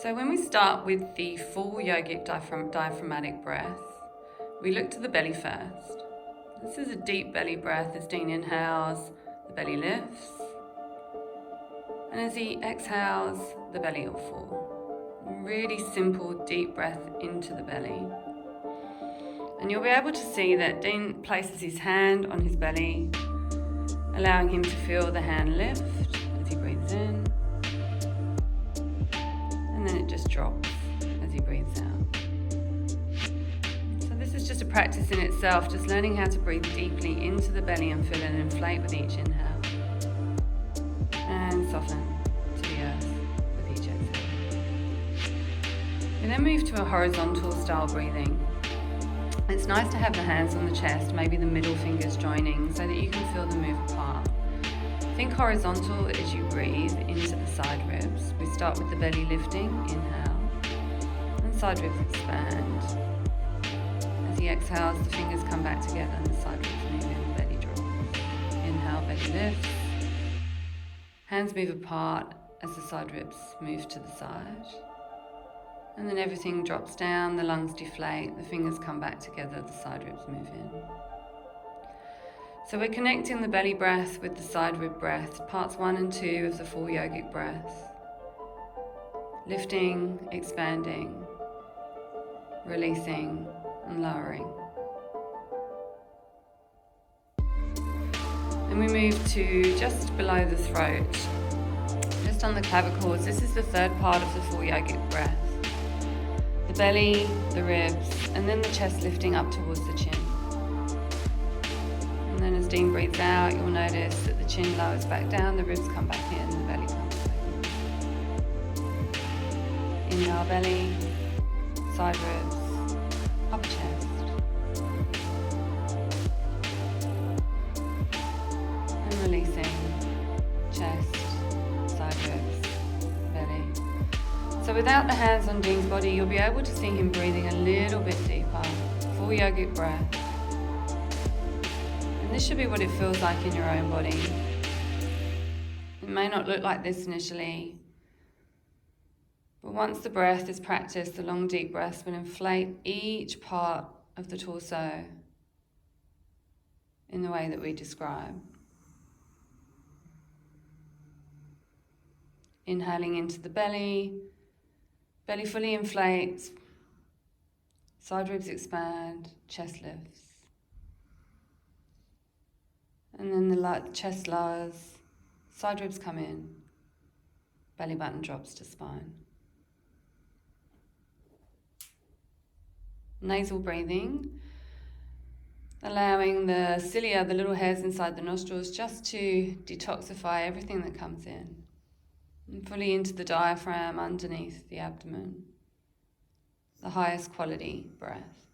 So when we start with the full yogic diaphragmatic breath, we look to the belly first. This is a deep belly breath. As Dean inhales, the belly lifts. And as he exhales, the belly will fall. Really simple, deep breath into the belly. And you'll be able to see that Dean places his hand on his belly, allowing him to feel the hand lift as he breathes in. And then it just drops as he breathes out. So this is just a practice in itself, just learning how to breathe deeply into the belly and feel it inflate with each inhale. And soften to the earth with each exhale. We then move to a horizontal style breathing. It's nice to have the hands on the chest, maybe the middle fingers joining, so that you can feel them move apart. Think horizontal as you breathe into the side ribs. We start with the belly lifting, inhale, and side ribs expand. As he exhales, the fingers come back together and the side ribs move in, belly drops. Inhale, belly lifts. Hands move apart as the side ribs move to the side. And then everything drops down, the lungs deflate, the fingers come back together, the side ribs move in. So we're connecting the belly breath with the side rib breath, parts 1 and 2 of the full yogic breath. Lifting, expanding, releasing, and lowering. And we move to just below the throat, just on the clavicles. This is the third part of the full yogic breath. The belly, the ribs, and then the chest lifting up towards the chin. And then as Dean breathes out, you'll notice that the chin lowers back down, the ribs come back in, the belly comes back in. Inhale, belly, side ribs, upper chest. And releasing, chest, side ribs, belly. So without the hands on Dean's body, you'll be able to see him breathing a little bit deeper. Full yogic breath. And this should be what it feels like in your own body. It may not look like this initially, but once the breath is practiced, the long deep breaths will inflate each part of the torso in the way that we describe. Inhaling into the belly, belly fully inflates, side ribs expand, chest lifts. And then the chest lowers, side ribs come in, belly button drops to spine. Nasal breathing, allowing the cilia, the little hairs inside the nostrils, just to detoxify everything that comes in. And fully into the diaphragm underneath the abdomen. The highest quality breath.